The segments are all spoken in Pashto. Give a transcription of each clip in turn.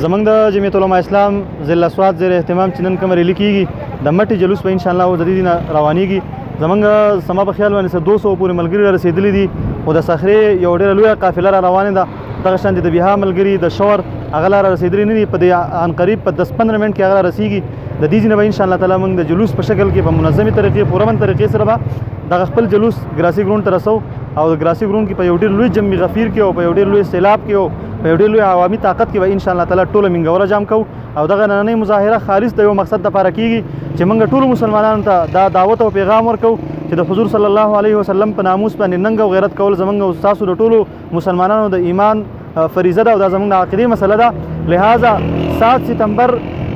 زمنګ د جمعیت العلماء اسلام ضلع سوات زیر اهتمام چې نن کوم ریلی کیږي د مټي جلوس به ان شاء الله د دې نه روانيږي. زمنګ سما په خیال باندې 200 پورې ملګری رسیدلې دي او د صخرې یو ډېر لوی قافله را روانه ده. دغه شان د بها ملګری د شور اغلا را رسیدلې نه دي په ان قریب په 10-15 منټ کې اغلا رسیږي. د دې ځینې به ان شاء الله تعالی موږ د جلوس په شکل کې په منظمه طریقې پورمن طریقې سره به دغه خپل جلوس ګراسي ګراوند ته رسو او د ګراسي ګراوند کې په یو ډېر لوی جمعي غفیر کې او په یو ډېر لوی سیلاب کې او په یو ډېر لوی عوامي طاقت کې به ان شاء الله تعالی ټول منګوره جام کوو او دغه نننۍ مظاهره خالص د یو مقصد لپاره کیږي چې موږ ټول مسلمانانو ته دا دعوت او پیغام ورکو چې د حضور صلی الله علیه وسلم په ناموس باندې ننګ او غیرت کول زمونږ او تاسو د ټولو مسلمانانو د ایمان فریضه ده او دا زمونږ د عقیدې مسله ده. لہذا 7 ستمبر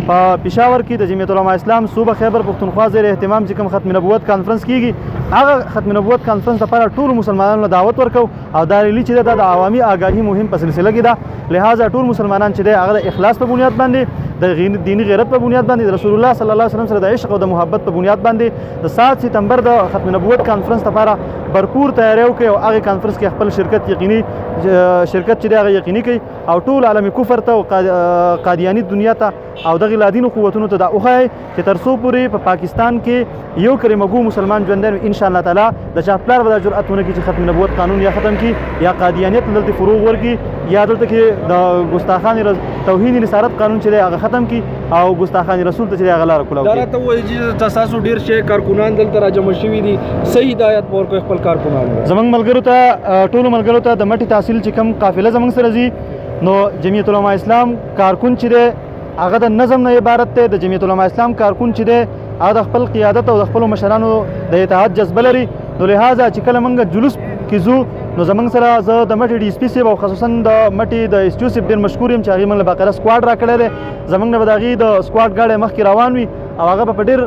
په پېښور کې د جمعیت العلماء اسلام صوبه خیبر پښتونخوا زیر اهتمام چې کوم ختم نبوت کانفرنس کیږي هغه ختم نبوت کانفرنس لپاره ټول مسلمانانو دعوت ورکو او دا ریلی چې د عوامي آگاهي مهم په سلسله کې ده. لہذا ټول مسلمانان چې هغه د اخلاص په بنیاد باندې د دینی غیرت په بنیاد باندې رسول الله صلی الله علیه وسلم سره د عشق او د محبت په بنیاد باندې د 7 ستمبر د ختم نبوت کانفرنس لپاره برپور تیاری وکړي او هغه کانفرنس کې خپل شرکت چې هغه یقیني کړي او ټول عالم کفر ته او قادیانی دنیا ته او د غلادینو قوتونو ته دا وښایي چې تر څو پورې په پاکستان کې یو کریمګو مسلمان ژوندی ان شاء الله تعالی د چا پلار به دا جرأت ونه کړي چې ختم نبوت قانون یا ختم کړي یا قادیانیت دلته فروغ ورکړي یا دلته کې د ګستاخان توهین رسالت قانون چې هغه ختم کړي او ګستاخان رسول ته چې هغه لاره کولاو دا راته وایي چې تاسو ډیر شي کارکونان دلته راجمع شوي دي صحیح هدایت ورکوي خپل کارکونان زمونږ ملګرو ته ټولو ملګرو ته د مټي تحصیل چې کوم قافله زمونږ سره ځي نو جمعیت العلماء اسلام کارکون چې دی هغه د نظم نه عبارت دی. د جمعیت العلماء اسلام کارکون چې دی هغه د خپل قیادت او د خپلو مشرانو د اتحاد جذبه لري. نو لہذا چې کله موږ جلوس کې ځو نو زمونږ سره زه د مټي ډي اس پي صاحب او خصوصا د مټي د اسټیو صاحب ډېر مشکور یم چې هغې موږ له باقاعده سکواډ راکړی دی. زمونږ نه به د هغې د سکواډ ګاډی مخکې روان وي او هغه به په ډېر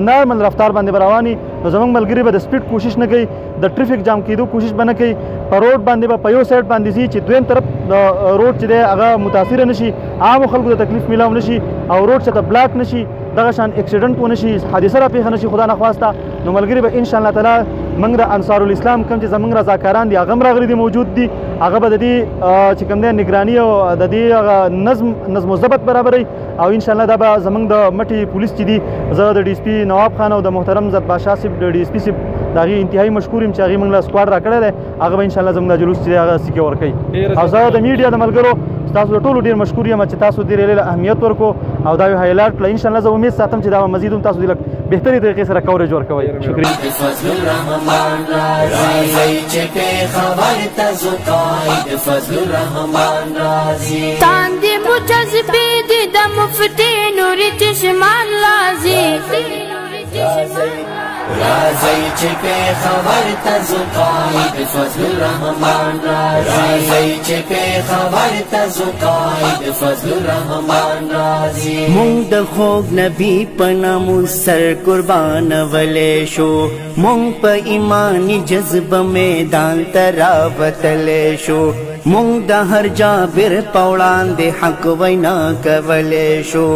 نارمل رفتار باندې به روان وي. نو زمونږ ملګري به د سپیډ کوشش نه کوي د ټریفک جام کېدو کوشش به نه کوي. په روډ باندې به په یو سایډ باندې ځي چې دویم طرف د روډ چې دی هغه متاثره نه شي عامو خلکو ته تکلیف میلاو نه شي او روډ چې ته بلاک نه شي دغه شان اکسیډنټ ونه شي حادثه را پیښه نه شي خدا نخواسته. نو ملګري به ان شاء الله تعالی موږ د انصار الاسلام کوم چې زموږ رضاکاران دي هغه هم راغلي دي موجود دي هغه به د دې چې کوم دی نگراني او د دې هغه نظم و ضبط برابروي او ان شاء الله دا به زموږ د مټي پولیس چې دي زه د ډي اس پي نواب خان او د محترم زد بادشاه صاحب د ډي اس پي صاحب د هغې انتهایي مشکور یم چې هغې موږ له سکواډ راکړی دی هغه به ان شاء الله زموږ د جلوس چې دی هغه سیکیور کوي. او زه د میډیا د ملګرو تاسو ټولو ډېر مشکور یم چې تاسو دې ریلې له اهمیت ورکو او دا یو هایلایټ کړه. ان شاء الله زه امید ساتم چې دا مزید هم تاسو دې لږ بهترې طریقې سره کوریج ورکوئ. شکریہ. تاندې مجذبې دي د مفتي نوري چشمان لازي راځي چې په خبر تاسو قائد فضل الرحمن راځي چې په خبر تاسو قائد فضل الرحمن راځي مونږ د خوږ نبی په نامو سر قربان ولې شو مونږ په ایمانی جذبه میدان ته راوتلې شو مونږ د هر جابر په وړاندې حق وینا کولې شو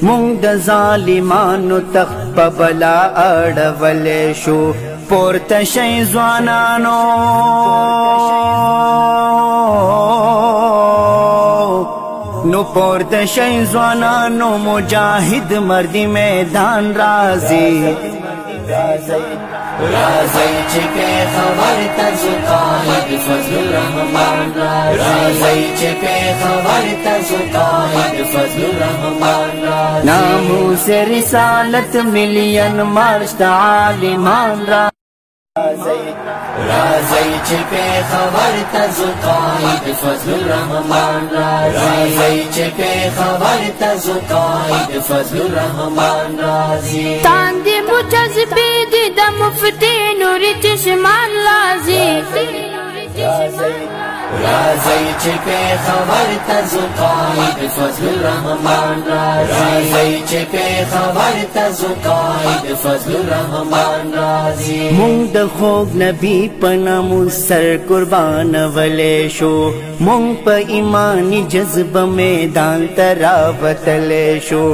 مونږ د ظالمانو تخت په بلا اړولې شو پورته شئ ځوانانو نو پورته شئ ځوانانو مجاهد مردی میدان راځي راځي چې په خبر تاسو قائد فضل الرحمن راځي چې په خبر تاسو قائد فضل الرحمن ناموس رسالت ملین مارش عالمان راځي چې په خبر تاسو قائد فضل الرحمن راځي چې په خبر تاسو قائد فضل الرحمن راځي تاندې مجذبې دي د مفتي نوري چشمان لازي راځي چې په خبر تاسو قائد فضل الرحمن راځي چې په خبر تاسو قائد فضل الرحمن راځي مونږ د خوږ نبی په نامو سر قربان ولې شو مونږ په ایمانی جذبه میدان ته راوتلې شو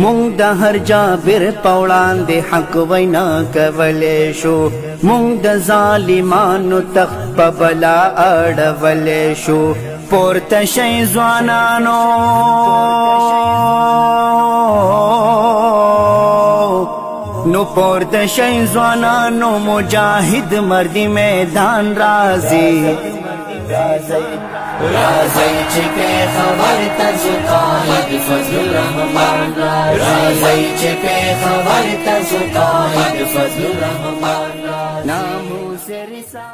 مونږ د هر جابر په وړاندې حق وینا کولې شو मुंग द जालिमानु तख्त पे बला अड़वले शो पोर्ता शै ज़वानानो नो पोर्ता शै ज़वानानो मुजाहिद मर्दी मैदान राजी राज़ी चे पे खबर तज़ु कायद फज़लुर रहमान राज़ी चे पे खबर तज़ु कायद फज़लुर रहमान नामो से रिसा